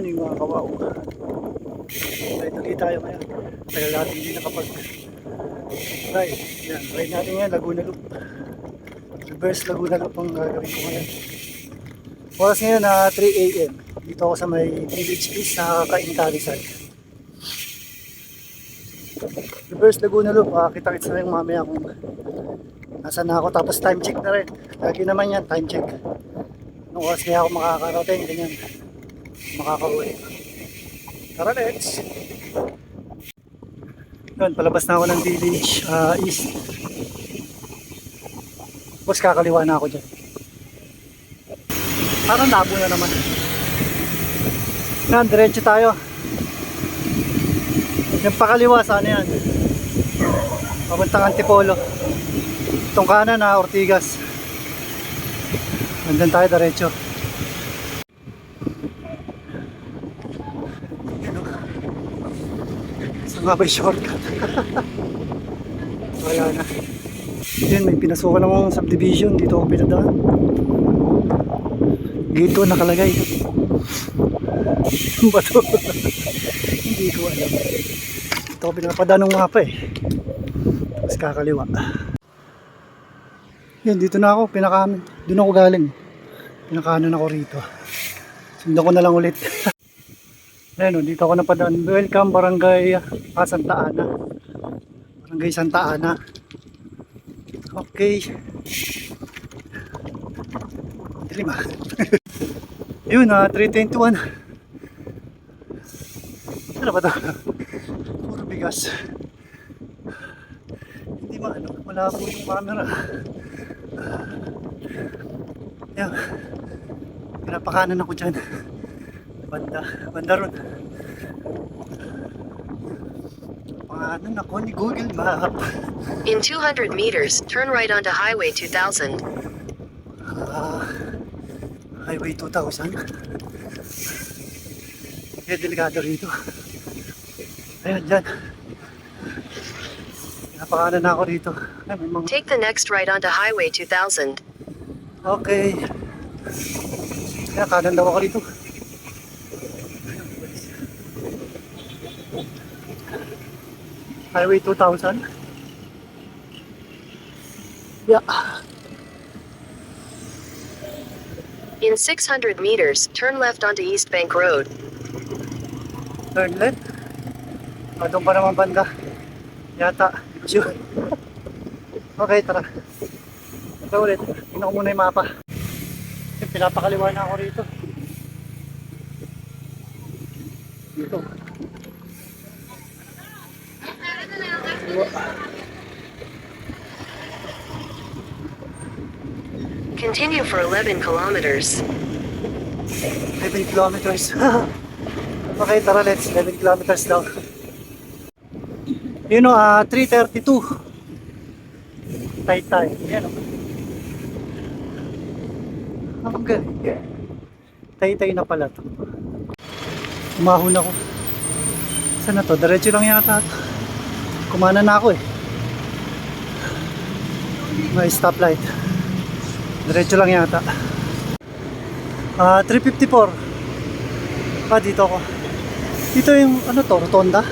morning mga kawaw. Ride ulit tayo ngayon. Tagal natin hindi nakapag-ride. Yan, ride natin ngayon, Laguna Loop. Reverse Laguna Loop ang gagawin ko ngayon. Oras ngayon na 3 AM. Dito ako sa may Village East sa Cainta, Rizal. Reverse Laguna Loop, kita-kits na rin mamaya kung nasa na ako. Tapos time check na rin. Lagi naman yan, time check. Nung oras kaya ako makakarating, ganyan. Makakauwi. Tara, let's! Yun, palabas na ako ng Village East. Tapos kakaliwa na ako dyan. Parang labo na naman. Yan, diretso tayo. Yung pakaliwa, sana yan? Papuntang Antipolo. Itong kanan na Ortigas. Nandun tayo diretso. Saan nga ba yung shortcut? Wala na. Yun, may pinasukan namang subdivision. Dito ako pinadaan. Gate 1 nakalagay. Ano ba ito? Hindi ko alam. Ito ako pinapadaan ng mapa eh. Tapos kakaliwa. Yan, dito na ako, pinakanan. Doon ako galing. Pinakanan ako rito. Sundan ko na lang ulit. Ayan o, dito ako napadaan. Welcome Barangay Santa Ana. Barangay Santa Ana. Okay. Dilim ah. Yun, 321. Ano ba ito? Puro bigas. Hindi maano, malabo yung camera. Yan, pinapakanan ako dyan. Banda ron. Pangalan ako ni Google Map. In 200 meters, turn right onto Highway 2000. Highway 2000. Kaya delikado rito. Ayan, dyan. Pinapakanan na ako rito. Ay, may mga... Take the next right onto Highway 2000. Okay. Kaya kanan daw ako rito. Highway 2000. Yeah. In 600 meters, turn left onto East Bank Road. Turn left. Doon pa naman banda. Yata. Sure. Okay, tara. Ito ulit. Tingnan ko muna yung mapa. Pinapakaliwa na ako rito. Dito. Continue for 11 kilometers. 11 kilometers. Okay, tara, let's. 11 kilometers daw. You know, 3:32. Taytay. Yan o. Ang galing. Taytay na pala to. Umahon ako. Saan na to? Diretso lang yata ito. Kumana na ako eh. May stoplight. Diretso lang yata. 354. Dito ako. Dito yung ano to, rotonda.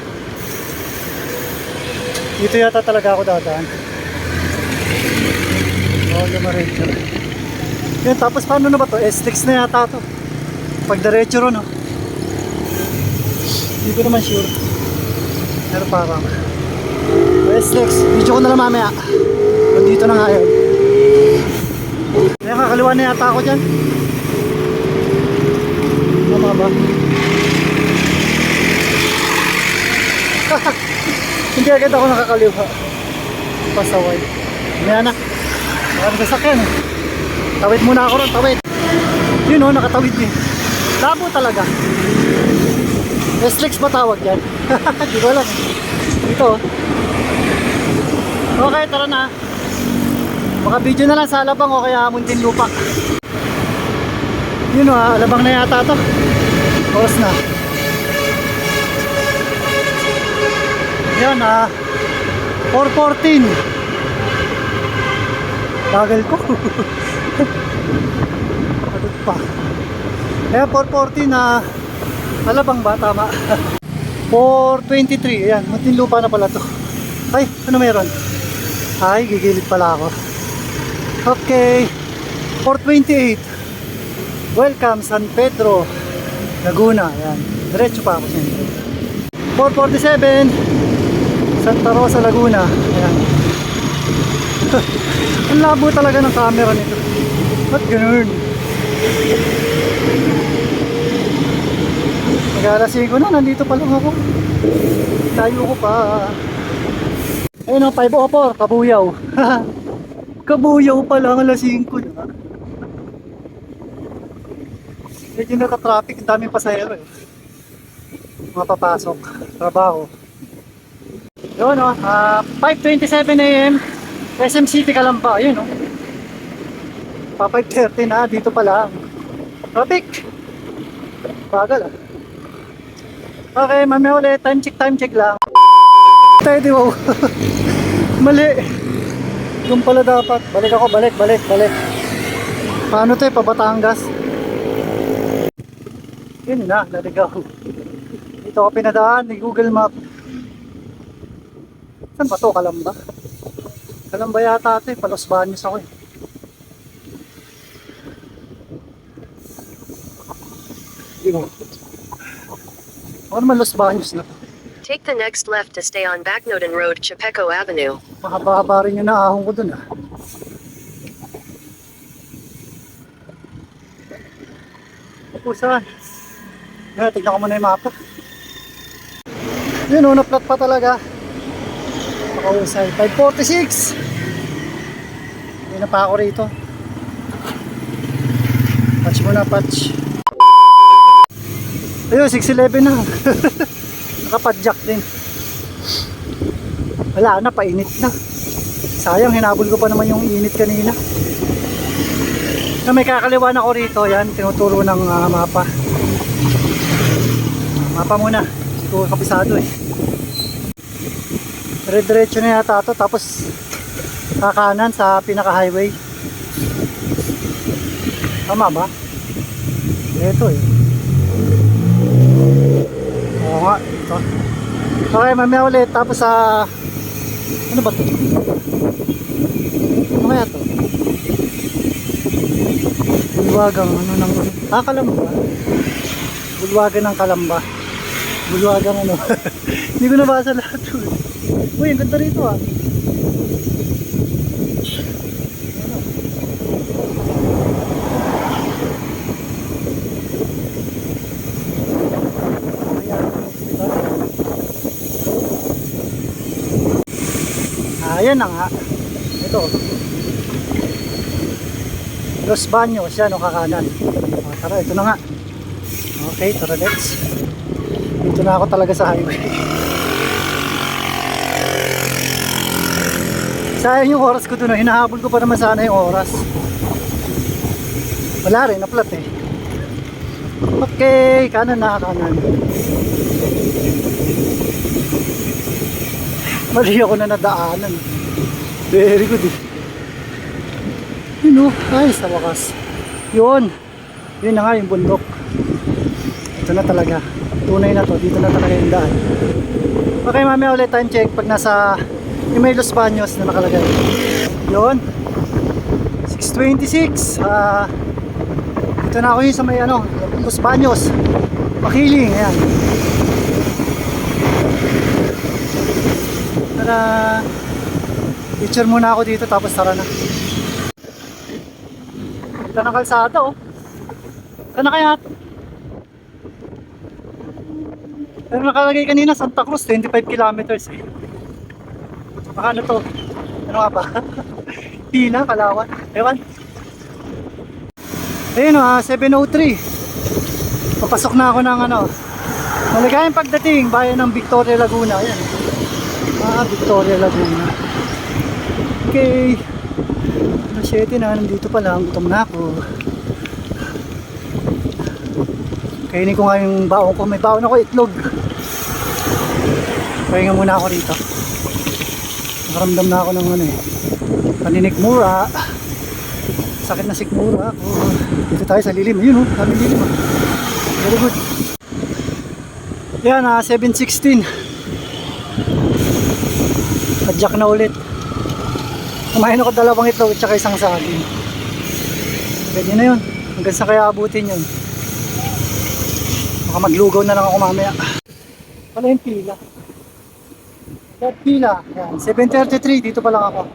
Dito yata talaga ako dadaan. Lumaretso. Yun, tapos paano na ba to? S6 na yata to. Pag diretso ron, no? Hindi ko naman sure. Pero parang S6. Video ko na lang mamaya. Nandito na nga yun. Kaya kakaliwa na yata ako dyan. Tama ba? Hindi agad ako nakakaliwa. Pasaway. Maya na. Maraming sasakyan eh. Tawid muna ako ron, tawid. Yun o, nakatawid eh. Labo talaga. S6 ba tawag yan? Di ko alam. Ito. Okay, tara na. Baka video na lang sa Alabang o kaya Muntinlupa. Yun o, Alabang na yata to. Oras na. Yan 4:14. Bagal ko. Padot pa. Kaya 4:14 na Alabang ba? Tama. 423. Ayan, Muntinlupa na pala to. Ay, ano meron? Ay, gigilid pala ako. Okay. 428. Welcome San Pedro, Laguna. Ayan. Diretso pa ako siyempre. 447. Santa Rosa, Laguna. Ayan. Ang labo talaga ng camera nito. Ba't ganun? Nag-alasing ko na, nandito pa lang ako. Tayo ko pa. Ayun o, 504, Kabuyaw. Kabuyaw pa lang, alasing ko na. Medyo naka-traffic, ang daming pasahero eh. Mga papasok, trabaho. Yun o, 5:27 AM, SM City Calamba, yun o. Pa 5:30 na, dito pa lang. Traffic! Bagal ah. Okay, mamaya ulit, time check lang. Tayo di wow. Mali. Doon pala dapat. Balik ako, balik. Paano tayo, pa Batangas? Yun na, naligaw. Dito ako pinadaan ni Google Map. Saan ba to? Calamba? Calamba yata ito eh, pa Los Baños ako eh. Di mo. Ano naman Los Baños na? Take the next left to stay on Bacnoden Road, Chapeco Avenue. Mahaba-haba rin yung naahon ko dun ah. Opo, saan? Ngayon, tignan ko muna yung mapa. Yun o, na-flat pa talaga. Makausay. 546! Hindi na pa ako rito. Patch muna, patch. Ayun, 611 na. Nakapadjak din. Wala na, painit na. Sayang, hinabol ko pa naman yung init kanina. Na may kakaliwan ako rito, yan, tinuturo ng mapa. Mapa muna. Ito kapisado eh. Dire-diretso na yata ito, tapos kakanan sa pinaka-highway. Tama ba? Ito eh. Oo nga, ito. Okay, mamaya ulit. Tapos sa... ano ba ito? Ano kaya ito? Bulwagang ano nang... Kalamba. Bulwagan ng Kalamba. Bulwagang ano. Hindi ko nabasa lahat. Uy, ang ganda rito ah. Ayan na nga. Ito. Los Baños. Yan o, kakanan. Tara, ito na nga. Okay, tara, let's. Dito na ako talaga sa highway. Sayang yung oras ko dun. Hinahabol ko pa naman sana yung oras. Wala rin, naplat eh. Okay, kanan na, kanan. Mali ako na nadaanan. Very good eh. Yun o, ay sa wakas. Yun. Yun na nga yung bundok. Ito na talaga. Tunay na to. Dito na talaga yung daan. Okay, mamaya ulit time check pag nasa yung may Los Baños na nakalagay. Yun. 6:26. Dito na ako yun sa may ano, Los Baños. Makiling. Ayan. Tara. Picture muna ako dito tapos tara na. Ito na kalsada oh. Ito na kaya. Pero nakalagay kanina Santa Cruz 25 kilometers eh. Baka ano to? Ano nga ba? Pina, Kalawan. Ewan. Ayun o, 7:03. Papasok na ako ng ano. Maligayang pagdating, bayan ng Victoria, Laguna. Ayan. Victoria, Laguna. Okay. Alas 7 na, nandito pa lang. Gutom na ako. Kainin ko nga yung baon ko. May baon ako itlog. Pahinga muna ako rito. Nakaramdam na ako ng ano eh. Paninikmura. Sakit na sikmura ako. Dito tayo sa lilim. Yun oh, daming lilim ah. Very good. Yan, 716. Padyak na ulit. Kumain ako 2 itlog at saka isang saging. Ganyan na yun. Hanggang sa kaya abutin yun. Baka maglugaw na lang ako mamaya. Wala yung pila. That pila. Yan, 7:33. Dito pa lang ako.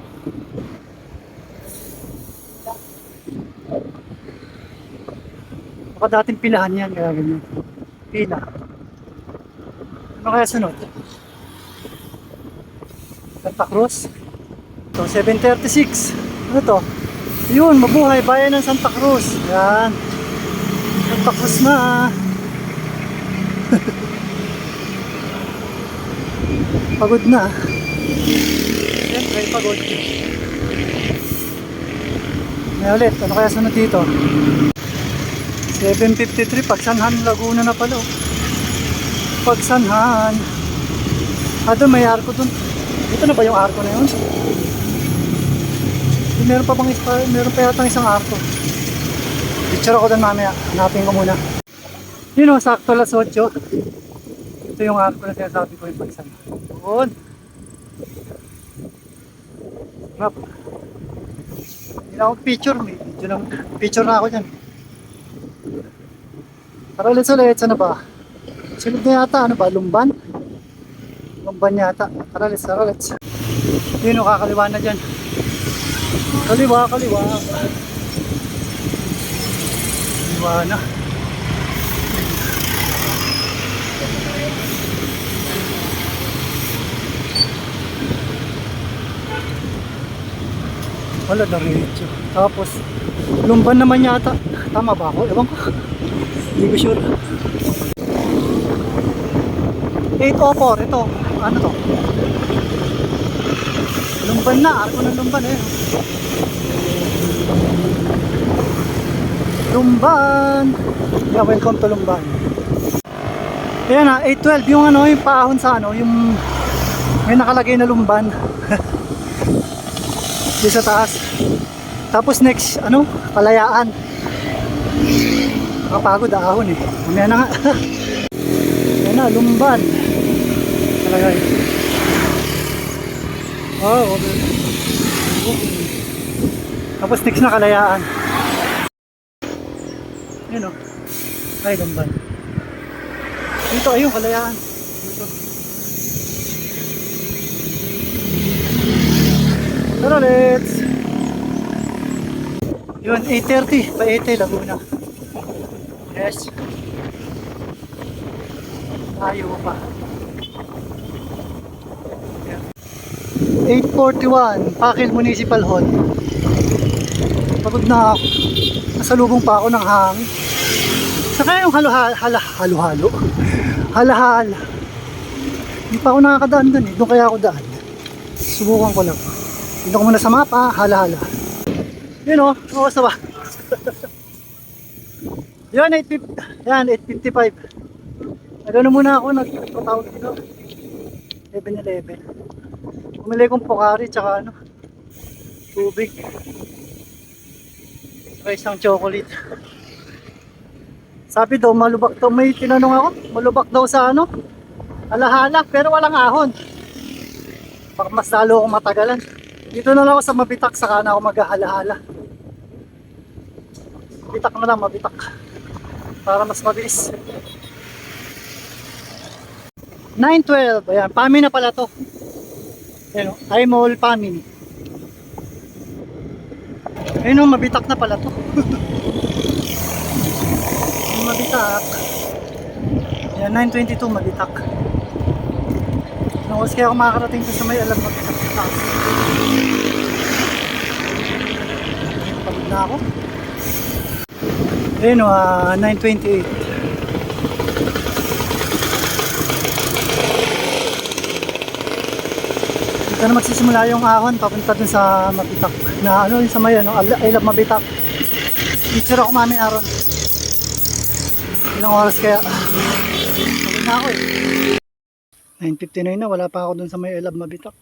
Baka dating pilahan yan. Kaya ganyan. Pila. Ano kaya sunod? Santa Cruz. So, 7:36. Ano to? Yun, mabuhay. Bayan ng Santa Cruz. Yan. Santa Cruz na. Pagod na. Siyempre, pagod. May ulit. Ano kaya sunod dito? 7:53. Pagsanhan, Laguna na pala. Pagsanhan. Doon may arko dun. Dito na ba yung arko na yun? Meron pa bang meron pa yata isang arko. Picture ako doon mamaya. Hanapin ko muna. Yun o, sakto alas 8. Ito yung arko na sinasabi ko yung pagsanhan. Doon. Rap. Hindi na ako picture. Picture na ako dyan. Tara ulit. Saan na ba? Sunod na yata. Ano ba? Lumban? Lumban yata. Tara ulit. Yun o, kakaliwa na dyan. Kaliwa. Kaliwa na. Wala na rin. Tapos, Lumban naman yata. Tama ba ako? Ewan ko. Hindi ko sure. 804. Ito. Ano to? Lumban na. Arko ng Lumban eh. Lumban. Yeah, welcome to Lumban. Ayan na, 812. Yung ano, yung paahon sa ano, yung may nakalagay na Lumban. Di sa taas. Tapos next, ano, Kalayaan. Nakapagod, ahon eh. Mamaya na nga. Ayan na, Lumban. Kalagay. Oh, okay. Tapos next na Kalayaan. Yun o. Ay, Lumban. Dito, ayun, Kalayaan. Dito. Tara, let's. Yun, 8:30. Pa-8 Laguna. Yes. Tayo pa. 8:41. Pakil Municipal Hall. Pagod na ako. Nasalubong pa ako ng hangin. Saka yung halo-halo. Halahala. Hindi pa ako nakakadaan dun eh. Doon kaya ako daan. Subukan ko lang. Dito ko muna sa mapa. Halahala. Yun o. Oras na ba? Yun, 8:50. Yan, 8:55. Nagano muna ako. Nagpatawag dito. 7-Eleven. Bumili kong Pocari tsaka ano. Tubig. Saka isang chocolate. Sabi daw malubak daw, may tinanong ako, malubak daw sa ano, Halahala, pero walang ahon. Baka mas lalo akong matagalan. Dito na lang ako sa Mabitak, saka na ako maghahalahala. Mabitak na lang, Mabitak. Para mas mabilis. 9:12, ayan, Pami na pala to. Ayan o, iMall Pami. Ayun o, Mabitak na pala to. Mabitak. Yan, 9:22 Mabitak. Nung kaya ako makakarating ko sa may alam Mabitak. Pagod na ako. Ayun o, 9:28. Dito na magsisimula yung ahon papunta dun sa Mabitak. Na ano, yung sa may ano, I love Mabitak. Picture ako mami aron. Ilang oras kaya? Pagod na ako eh. 9:59 na, wala pa ako dun sa may Elab Mabitak.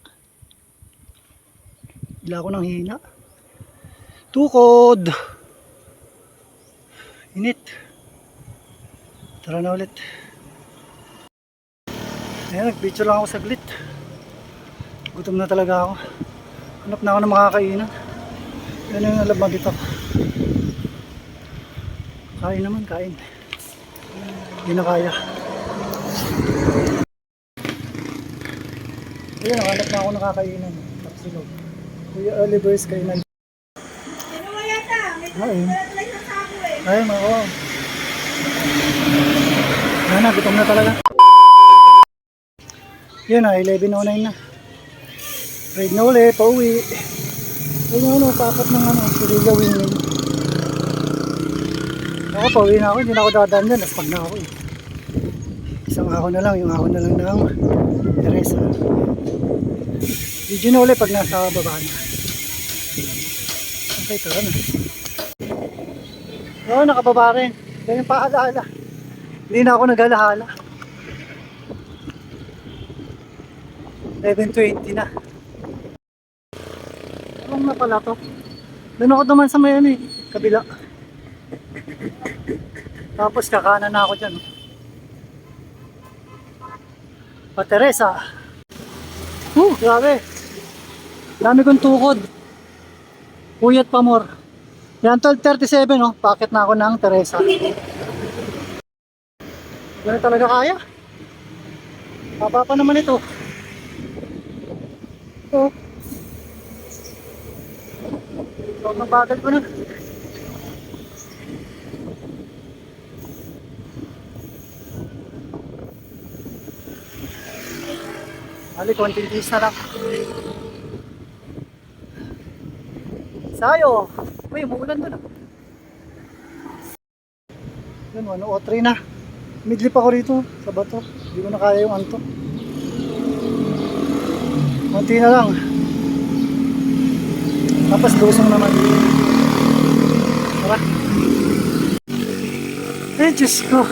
Bila ako ng hina. Tukod! Init. Tara na ulit. Ayan, nag-picture lang ako saglit. Gutom na talaga ako. Hanap na ako ng makakainan. Yan yung nalabagit ako. Kain naman, kain. Hindi na kaya. Ayan, hanap na ako nakakainan. Tapsilog. Kuya Oliver's kainan. Ano mo yata? May Ayun. tulat na sa ako eh. Ayun, oo. Ayan na, gutom na talaga. Yan na, 11:09 na. Ride na ulit, pauwi. Ayun ano, paapat ng ano, Pililla Wingwing. Ako, pauwi na ako, hindi na ako dadaan dyan, naspag na ako eh. Isang ahon na lang, yung ahon na lang ng Teresa. Video na ulit pag nasa baba na. Okay, tara na. Oo, nakababa rin. Ganyan pa alaala. Hindi na ako nag-alaala. 11:20 na. Anong na pala to? Doon ako duman sa may ano eh, kabila. Tapos kakanan na ako dyan. Pa Teresa. Grabe. Dami kong tukod. Puyat pa more. Yan 12:37 oh. Paakit na ako ng Teresa. Ganun talaga kaya. Baba pa naman ito. Oh. Sobrang bagal ko na. Hali, konting tiis na lang. Sayo! Uy, umuulan doon ah. Yun, ano, O3 na. Midlip ako rito sa bato. Hindi ko na kaya yung anto. Konti na lang. Tapos lusong naman. Tara. Eh, Diyos ko.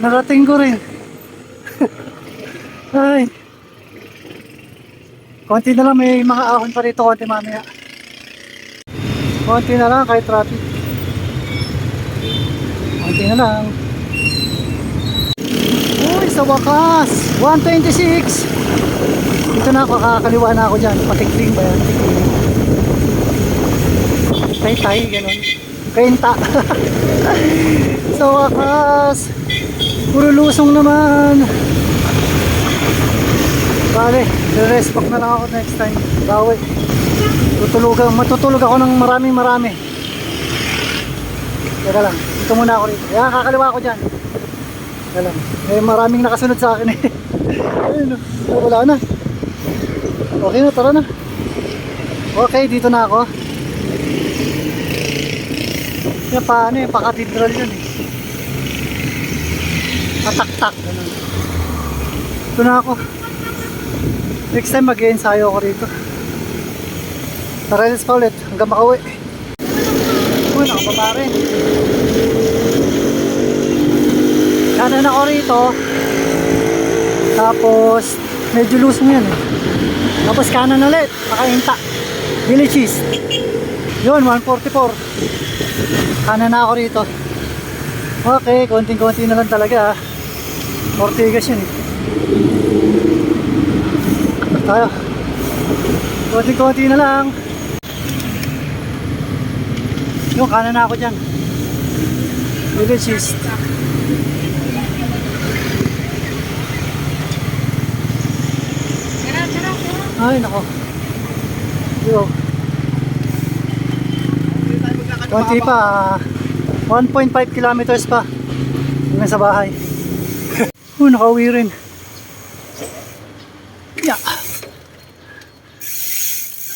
Narating ko rin. Ay. Konti na lang, may mga ahon pa rito konti mamaya. Konti na lang kahit traffic. Konti na lang. Uy, sa wakas! 126! Dito na ako, kakaliwa na ako dyan. Patikling ba yan? Tay-tay, ganun. Kenta. Sa wakas! Puro lusong naman. Bale, re-rest back na lang ako next time. Bawi. Matutulog ako ng marami. Teka lang, dito muna ako rito. Kaya kakaliwa ako dyan. Teka lang, may maraming nakasunod sa akin eh. Ayun, wala na. Okay na, tara na. Okay, dito na ako. Yan paano eh, pa-cathedral yun eh. Patak-tak. Ganun. Ito na ako. Next time mag-ensayo ako rito. Tara, let's pa ulit hanggang makauwi. Uy, nakababa rin. Kanan ako rito. Tapos medyo lusong yan eh. Tapos kanan ulit, makahinta. Villages. Yun, 144. Kanan na ako rito. Okay, konting-konti na lang talaga. Ortigas yun eh. Tayo. Konting-konti na lang. Yung kanan na ako dyan. Villages. Ay, nako. Yo. Konti pa. 1.5 kilometers pa. Hanggang sa bahay. Nakauwi rin. Yeah.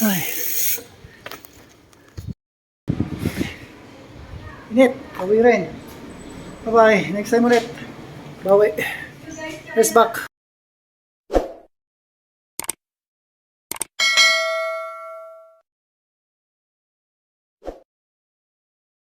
Ay. Init. Kauwi rin. Bye-bye. Next time ulit. Bawi. Rest back.